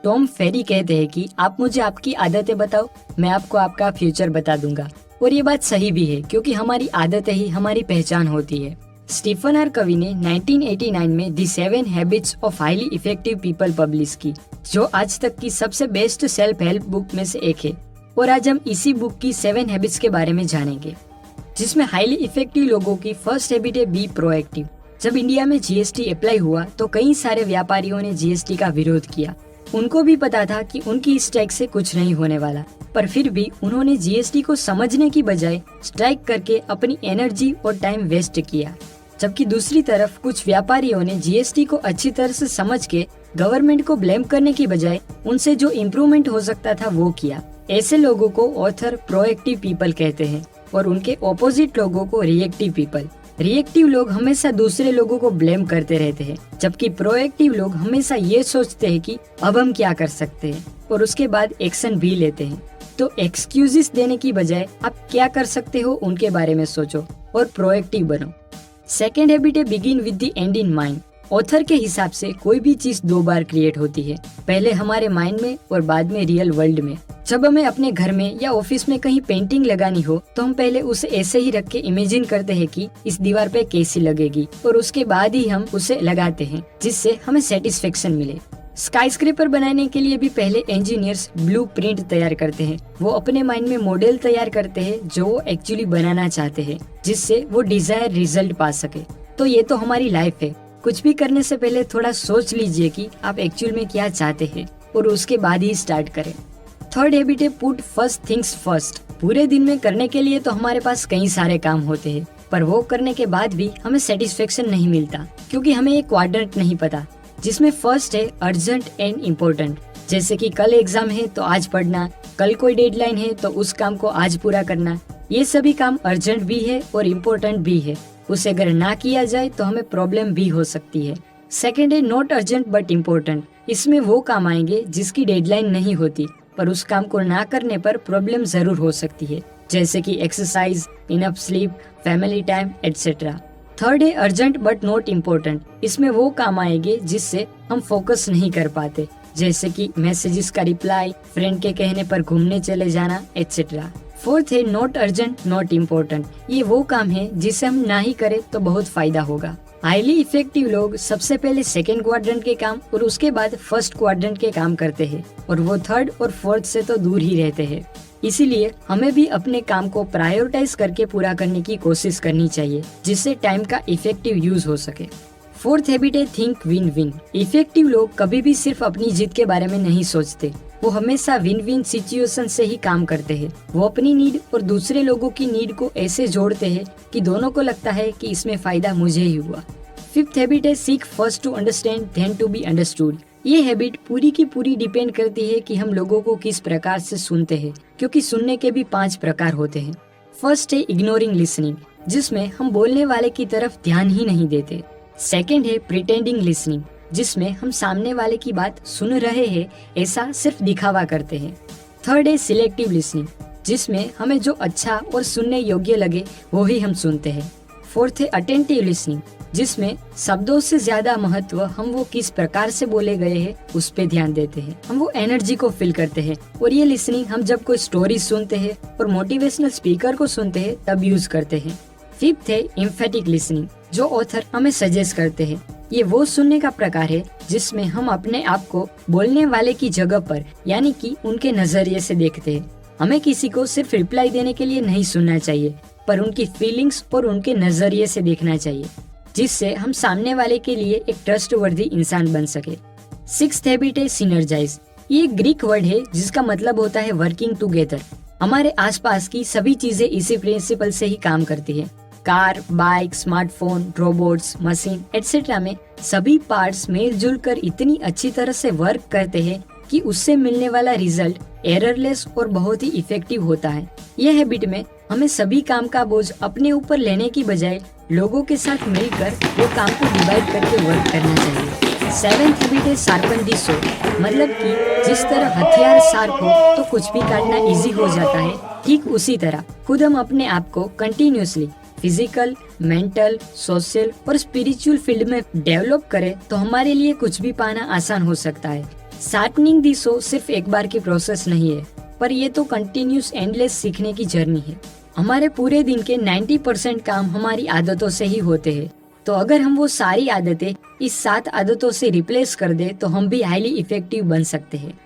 Tom फेरी कहते हैं कि आप मुझे आपकी आदतें बताओ, मैं आपको आपका फ्यूचर बता दूंगा। और ये बात सही भी है, क्योंकि हमारी आदतें ही हमारी पहचान होती है। स्टीफन आर कवी ने 1989 में दी 7 habits of highly effective people publish की, जो आज तक की सबसे बेस्ट सेल्फ हेल्प बुक में से एक है। और आज हम इसी बुक की 7 हैबिट्स के बारे में जानेंगे, जिसमें हाईली इफेक्टिव लोगों की फर्स्ट हैबिट है बी प्रोएक्टिव। जब इंडिया में जीएसटी अप्लाई हुआ तो कई सारे व्यापारियों ने जीएसटी का विरोध किया। उनको भी पता था कि उनकी इस टैक्स से कुछ नहीं होने वाला, पर फिर भी उन्होंने जीएसटी को समझने की बजाय स्ट्राइक करके अपनी एनर्जी और टाइम वेस्ट किया। जबकि दूसरी तरफ कुछ व्यापारियों ने जीएसटी को अच्छी तरह से समझ के गवर्नमेंट को ब्लेम करने की बजाय उनसे जो इम्प्रूवमेंट हो सकता था वो किया। ऐसे लोगों को ऑथर प्रोएक्टिव पीपल कहते हैं और उनके ऑपोजिट लोगों को रिएक्टिव पीपल। रिएक्टिव लोग हमेशा दूसरे लोगों को ब्लेम करते रहते हैं, जबकि प्रोएक्टिव लोग हमेशा ये सोचते हैं कि अब हम क्या कर सकते हैं और उसके बाद एक्शन भी लेते हैं। तो एक्सक्यूजेस देने की बजाय आप क्या कर सकते हो उनके बारे में सोचो और प्रोएक्टिव बनो। सेकेंड हैबिट है begin with the and in mind. Author के हिसाब से कोई भी चीज 2 बार क्रिएट होती है, पहले हमारे माइंड में और बाद में रियल वर्ल्ड में। जब हमें अपने घर में या ऑफिस में कहीं पेंटिंग लगानी हो तो हम पहले उसे ऐसे ही रख के इमेजिन करते हैं कि इस दीवार पे कैसी लगेगी, और उसके बाद ही हम उसे लगाते हैं जिससे हमें सेटिस्फेक्शन मिले। स्काईस्क्रेपर बनाने के लिए भी पहले इंजीनियर्स ब्लूप्रिंट तैयार करते हैं। वो अपने माइंड में मॉडल तैयार करते हैं जो वो एक्चुअली बनाना चाहते हैं, जिससे वो डिजायर रिजल्ट पा सके। तो ये तो हमारी लाइफ है। कुछ भी करने से पहले थोड़ा सोच लीजिए कि आप एक्चुअल में क्या चाहते हैं और उसके बाद ही स्टार्ट करें। थर्ड हैबिट है पुट फर्स्ट थिंग्स फर्स्ट। पूरे दिन में करने के लिए तो हमारे पास कई सारे काम होते हैं, पर वो करने के बाद भी हमें सेटिस्फेक्शन नहीं मिलता, क्योंकि हमें एक क्वाड्रेंट नहीं पता, जिसमें फर्स्ट है अर्जेंट एंड इम्पोर्टेंट। जैसे कि कल एग्जाम है तो आज पढ़ना, कल कोई डेडलाइन है तो उस काम को आज पूरा करना। ये सभी काम अर्जेंट भी है और इम्पोर्टेंट भी है। उसे अगर ना किया जाए तो हमें प्रॉब्लम भी हो सकती है। सेकेंड है नॉट अर्जेंट बट इम्पोर्टेंट। इसमें वो काम आएंगे जिसकी डेडलाइन नहीं होती, पर उस काम को ना करने पर प्रॉब्लम जरूर हो सकती है, जैसे कि exercise, enough sleep, family time etcetera. Third है अर्जेंट बट नॉट इम्पोर्टेंट। इसमें वो काम आएंगे जिससे हम फोकस नहीं कर पाते, जैसे कि मैसेजेस का रिप्लाई, फ्रेंड के कहने पर घूमने चले जाना एटसेट्रा। फोर्थ है नॉट अर्जेंट नॉट इम्पोर्टेंट। ये वो काम है जिसे हम ना ही करें तो बहुत फायदा होगा। हाईली इफेक्टिव लोग सबसे पहले सेकेंड क्वाड्रेंट के काम और उसके बाद फर्स्ट क्वाड्रेंट के काम करते हैं, और वो थर्ड और फोर्थ से तो दूर ही रहते हैं। इसीलिए हमें भी अपने काम को प्रायोरिटाइज करके पूरा करने की कोशिश करनी चाहिए, जिससे टाइम का इफेक्टिव यूज हो सके। फोर्थ हैबिट है थिंक विन विन। इफेक्टिव लोग कभी भी सिर्फ अपनी जीत के बारे में नहीं सोचते, वो हमेशा विन विन सिचुएशन से ही काम करते हैं। वो अपनी नीड और दूसरे लोगों की नीड को ऐसे जोड़ते हैं कि दोनों को लगता है कि इसमें फायदा मुझे ही हुआ। फिफ्थ हैबिट है seek first to understand then to be understood. ये हैबिट पूरी की पूरी डिपेंड करती है कि हम लोगों को किस प्रकार से सुनते हैं, क्योंकि सुनने के भी 5 प्रकार होते हैं। फर्स्ट है इग्नोरिंग लिसनिंग, जिसमें हम बोलने वाले की तरफ ध्यान ही नहीं देते। सेकेंड है प्रिटेंडिंग लिसनिंग, जिसमें हम सामने वाले की बात सुन रहे हैं ऐसा सिर्फ दिखावा करते हैं। थर्ड है सिलेक्टिव लिसनिंग, जिसमें हमें जो अच्छा और सुनने योग्य लगे वो ही हम सुनते हैं। फोर्थ है अटेंटिव लिसनिंग, जिसमें शब्दों से ज्यादा महत्व हम वो किस प्रकार से बोले गए हैं उस पे ध्यान देते हैं। हम वो एनर्जी को फील करते हैं, और ये लिसनिंग हम जब कोई स्टोरी सुनते हैं और मोटिवेशनल स्पीकर को सुनते हैं तब यूज करते हैं। फिफ्थ है एम्फेटिक लिसनिंग, जो ऑथर हमें सजेस्ट करते हैं। ये वो सुनने का प्रकार है जिसमें हम अपने आप को बोलने वाले की जगह पर, यानी कि उनके नजरिए से देखते हैं। हमें किसी को सिर्फ रिप्लाई देने के लिए नहीं सुनना चाहिए, पर उनकी फीलिंग्स और उनके नजरिए से देखना चाहिए, जिससे हम सामने वाले के लिए एक ट्रस्टवर्दी इंसान बन सके। सिक्स्थ हैबिट है सिनर्जाइज। ये ग्रीक वर्ड है जिसका मतलब होता है वर्किंग टुगेदर। हमारे आसपास की सभी चीजें इसी प्रिंसिपल से ही काम करती है। Car, bike, smartphone, robots, machine etcetera में सभी पार्ट्स मिलजुल कर इतनी अच्छी तरह से वर्क करते हैं कि उससे मिलने वाला रिजल्ट एररलेस और बहुत ही इफेक्टिव होता है। यह हैबिट में हमें सभी काम का बोझ अपने ऊपर लेने की बजाय लोगों के साथ मिलकर वो काम को डिवाइड करके वर्क करना चाहिए। सेवेंथ हैबिट है शार्पन दी सॉर्ड, मतलब कि जिस तरह हथियार शार्प हो तो कुछ भी काटना इजी हो जाता है, ठीक उसी तरह खुद हम अपने आप को कंटिन्यूअसली फिजिकल, मेंटल, सोशल और स्पिरिचुअल फील्ड में डेवलप करें तो हमारे लिए कुछ भी पाना आसान हो सकता है। शार्पनिंग दी सो सिर्फ एक बार की प्रोसेस नहीं है, पर ये तो कंटिन्यूस एंडलेस सीखने की जर्नी है। हमारे पूरे दिन के 90% काम हमारी आदतों से ही होते हैं, तो अगर हम वो सारी आदतें इस 7 आदतों से रिप्लेस कर दे तो हम भी हाईली इफेक्टिव बन सकते हैं।